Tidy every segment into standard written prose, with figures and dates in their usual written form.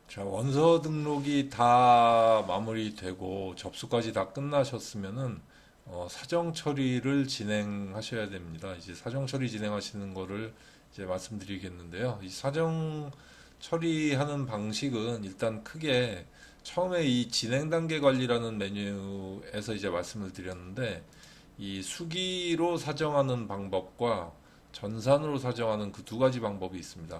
자, 원서 등록이 다 마무리되고 접수까지 다 끝나셨으면은 사정 처리를 진행하셔야 됩니다. 이제 사정 처리 진행하시는 거를 이제 말씀드리겠는데요. 이 사정 처리하는 방식은 일단 크게 처음에 이 진행 단계 관리라는 메뉴에서 이제 말씀을 드렸는데 이 수기로 사정하는 방법과 전산으로 사정하는 그 두 가지 방법이 있습니다.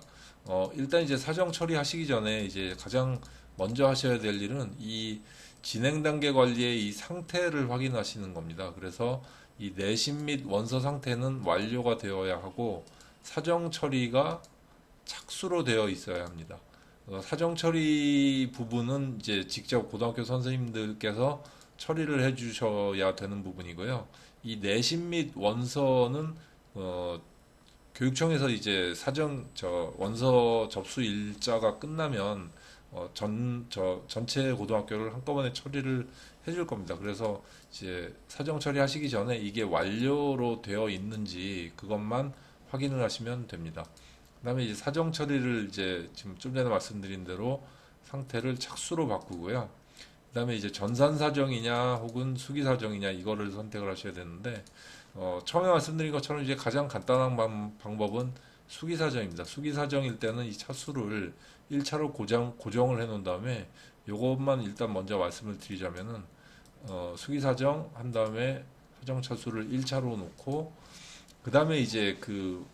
일단 이제 사정 처리하시기 전에 이제 가장 먼저 하셔야 될 일은 이 진행 단계 관리의 이 상태를 확인하시는 겁니다. 그래서 이 내신 및 원서 상태는 완료가 되어야 하고 사정 처리가 착수로 되어 있어야 합니다. 사정 처리 부분은 이제 직접 고등학교 선생님들께서 처리를 해주셔야 되는 부분이고요. 이 내신 및 원서는 교육청에서 이제 원서 접수 일자가 끝나면 전체 고등학교를 한꺼번에 처리를 해줄 겁니다. 그래서 이제 사정 처리하시기 전에 이게 완료로 되어 있는지 그것만 확인을 하시면 됩니다. 그다음에 이제 사정 처리를 이제 지금 좀 전에 말씀드린 대로 상태를 착수로 바꾸고요. 그다음에 이제 전산 사정이냐 혹은 수기 사정이냐 이거를 선택을 하셔야 되는데 처음에 말씀드린 것처럼 이제 가장 간단한 방법은 수기 사정입니다. 수기 사정일 때는 이 차수를 1차로 고정을 해 놓은 다음에 요것만 일단 먼저 말씀을 드리자면은 수기 사정 한 다음에 사정 차수를 1차로 놓고 그 다음에 이제 그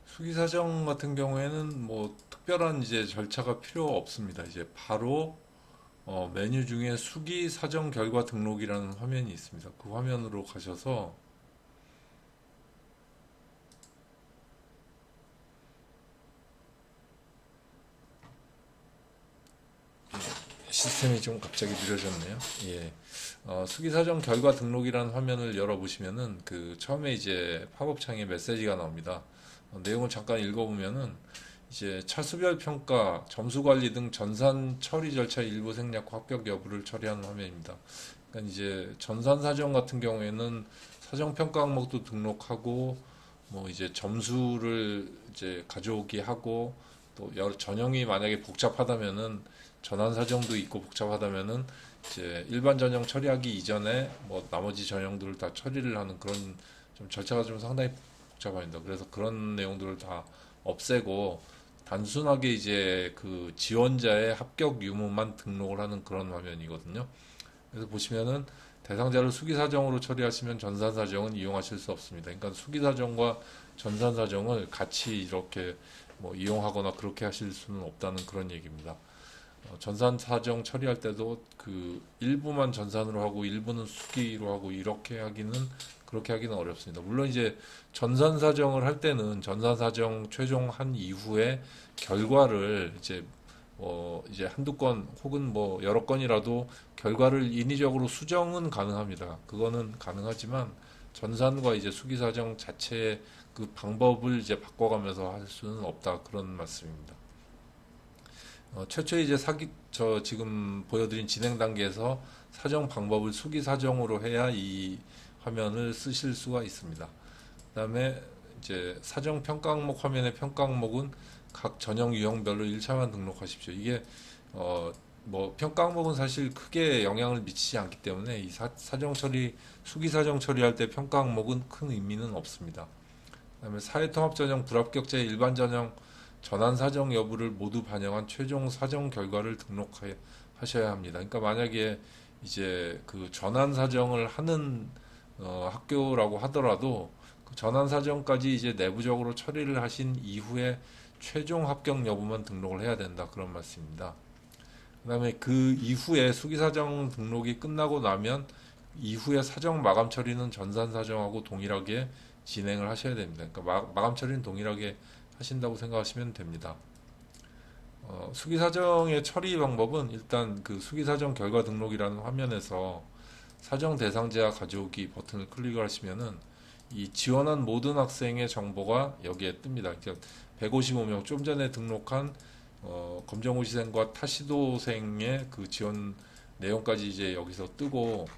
수기 사정 같은 경우에는 뭐 특별한 이제 절차가 필요 없습니다. 이제 바로 메뉴 중에 수기 사정 결과 등록이라는 화면이 있습니다. 그 화면으로 가셔서 시스템이 좀 갑자기 느려졌네요. 예. 수기 사정 결과 등록이라는 화면을 열어보시면은 그 처음에 이제 팝업 창에 메시지가 나옵니다. 내용을 잠깐 읽어보면은 이제 차수별 평가, 점수 관리 등 전산 처리 절차 일부 생략 합격 여부를 처리하는 화면입니다. 그러니까 이제 전산 사정 같은 경우에는 사정 평가 항목도 등록하고 뭐 이제 점수를 이제 가져오기 하고 또 여러 전형이 만약에 복잡하다면은 전환 사정도 있고 복잡하다면은 이제 일반 전형 처리하기 이전에 뭐 나머지 전형들을 다 처리를 하는 그런 좀 절차가 좀 상당히 복잡합니다. 그래서 그런 내용들을 다 없애고 단순하게 이제 그 지원자의 합격 유무만 등록을 하는 그런 화면이거든요. 그래서 보시면은 대상자를 수기사정으로 처리하시면 전산사정은 이용하실 수 없습니다. 그러니까 수기사정과 전산사정을 같이 이렇게 뭐 이용하거나 그렇게 하실 수는 없다는 그런 얘기입니다. 전산 사정 처리할 때도 그 일부만 전산으로 하고 일부는 수기로 하고 이렇게 하기는 그렇게 하기는 어렵습니다. 물론 이제 전산 사정을 할 때는 전산 사정 최종한 이후에 결과를 이제 한두 건 혹은 뭐 여러 건이라도 결과를 인위적으로 수정은 가능합니다. 그거는 가능하지만 전산과 이제 수기 사정 자체의 그 방법을 이제 바꿔가면서 할 수는 없다 그런 말씀입니다. 최초에 이제 저 지금 보여드린 진행 단계에서 사정 방법을 수기 사정으로 해야 이 화면을 쓰실 수가 있습니다. 그다음에 이제 사정 평가 항목 화면의 평가 항목은 각 전형 유형별로 1차만 등록하십시오. 이게 뭐 평가 항목은 사실 크게 영향을 미치지 않기 때문에 이 사정 처리 수기 사정 처리할 때 평가 항목은 큰 의미는 없습니다. 그다음에 사회통합 전형 불합격자의 일반 전형 전환 사정 여부를 모두 반영한 최종 사정 결과를 등록하셔야 합니다. 그러니까 만약에 이제 그 전환 사정을 하는 학교라고 하더라도 그 전환 사정까지 이제 내부적으로 처리를 하신 이후에 최종 합격 여부만 등록을 해야 된다 그런 말씀입니다. 그다음에 그 이후에 수기 사정 등록이 끝나고 나면 이후에 사정 마감 처리는 전산 사정하고 동일하게 진행을 하셔야 됩니다. 그러니까 마감 처리는 동일하게 하신다고 생각하시면 됩니다. 수기사정의 처리 방법은 일단 그 수기사정 결과 등록이라는 화면에서 사정 대상자 가져오기 버튼을 클릭을 하시면은 이 지원한 모든 학생의 정보가 여기에 뜹니다. 그러니까 155명 좀 전에 등록한 검정고시생과 타시도생의 그 지원 내용까지 이제 여기서 뜨고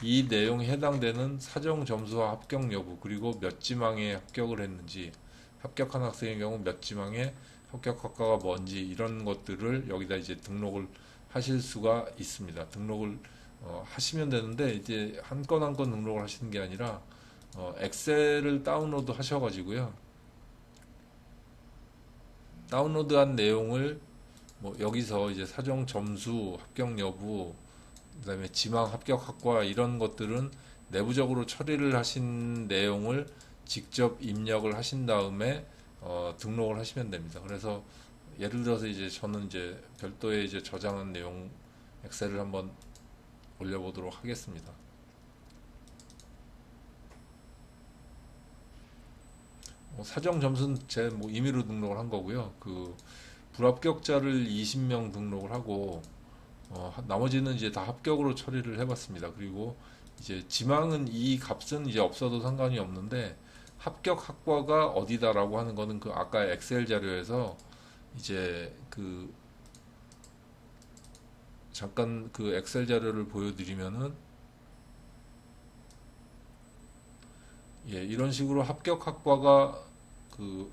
이 내용에 해당되는 사정 점수와 합격 여부 그리고 몇 지망에 합격을 했는지 합격한 학생의 경우 몇 지망에 합격 학과가 뭔지 이런 것들을 여기다 이제 등록을 하실 수가 있습니다. 등록을 하시면 되는데 이제 한 건 한 건 등록을 하시는 게 아니라 엑셀을 다운로드 하셔가지고요. 다운로드한 내용을 뭐 여기서 이제 사정 점수, 합격 여부, 그다음에 지망 합격 학과 이런 것들은 내부적으로 처리를 하신 내용을 직접 입력을 하신 다음에 등록을 하시면 됩니다. 그래서 예를 들어서 이제 저는 이제 별도의 이제 저장한 내용 엑셀을 한번 올려보도록 하겠습니다. 사정 점수는 제 뭐 임의로 등록을 한 거고요. 그 불합격자를 20명 등록을 하고 나머지는 이제 다 합격으로 처리를 해봤습니다. 그리고 이제 지망은 이 값은 이제 없어도 상관이 없는데 합격 학과가 어디다라고 하는 거는 그 아까 엑셀 자료에서 이제 그 잠깐 그 엑셀 자료를 보여드리면은 이런 식으로 합격 학과가 그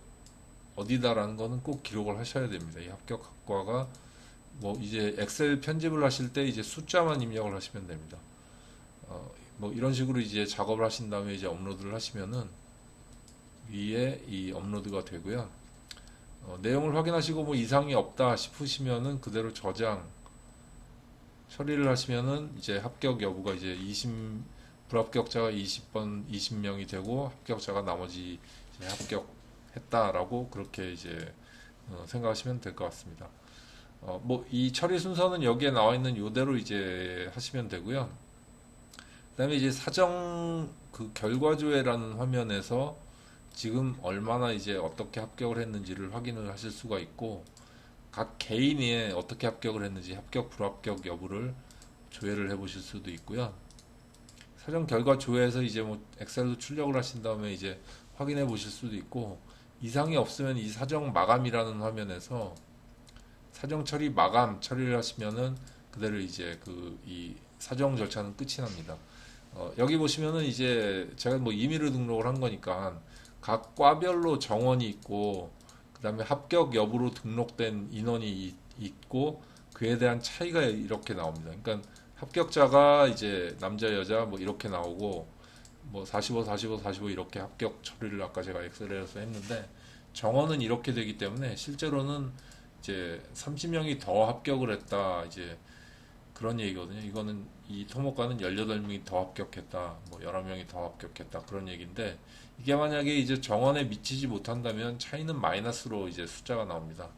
어디다라는 거는 꼭 기록을 하셔야 됩니다. 이 합격 학과가 뭐 이제 엑셀 편집을 하실 때 이제 숫자만 입력을 하시면 됩니다. 뭐 이런 식으로 이제 작업을 하신 다음에 이제 업로드를 하시면은 위에 이 업로드가 되고요. 내용을 확인하시고 뭐 이상이 없다 싶으시면은 그대로 저장 처리를 하시면은 이제 합격 여부가 이제 20 불합격자가 20명이 되고 합격자가 나머지 이제 합격했다라고 그렇게 이제 생각하시면 될 것 같습니다. 뭐 이 처리 순서는 여기에 나와 있는 이대로 이제 하시면 되고요. 그다음에 이제 사정 그 결과조회라는 화면에서 지금 얼마나 이제 어떻게 합격을 했는지를 확인을 하실 수가 있고 각 개인이 어떻게 합격을 했는지 합격 불합격 여부를 조회를 해 보실 수도 있고요. 사정 결과 조회에서 이제 뭐 엑셀로 출력을 하신 다음에 이제 확인해 보실 수도 있고 이상이 없으면 이 사정 마감이라는 화면에서 사정 처리 마감 처리를 하시면은 그대로 이제 그 이 사정 절차는 끝이 납니다. 여기 보시면은 이제 제가 뭐 임의로 등록을 한 거니까 각 과별로 정원이 있고 그다음에 합격 여부로 등록된 인원이 있고 그에 대한 차이가 이렇게 나옵니다. 그러니까 합격자가 이제 남자 여자 뭐 이렇게 나오고 뭐 45, 45, 45 이렇게 합격 처리를 아까 제가 엑셀에서 했는데 정원은 이렇게 되기 때문에 실제로는 이제 30명이 더 합격을 했다 이제 그런 얘기거든요. 이거는 이 토목과는 18명이 더 합격했다, 뭐 11명이 더 합격했다 그런 얘기인데 이게 만약에 이제 정원에 미치지 못한다면 차이는 마이너스로 이제 숫자가 나옵니다.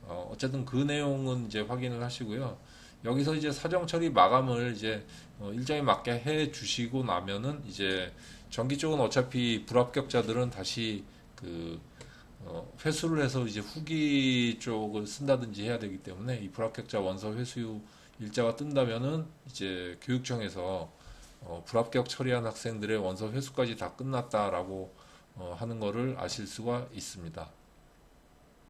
어쨌든 그 내용은 이제 확인을 하시고요. 여기서 이제 사정 처리 마감을 이제 일정에 맞게 해 주시고 나면은 이제 전기 쪽은 어차피 불합격자들은 다시 그 회수를 해서 이제 후기 쪽을 쓴다든지 해야 되기 때문에 이 불합격자 원서 회수 일자가 뜬다면은 이제 교육청에서 불합격 처리한 학생들의 원서 회수까지 다 끝났다라고 하는 거를 아실 수가 있습니다.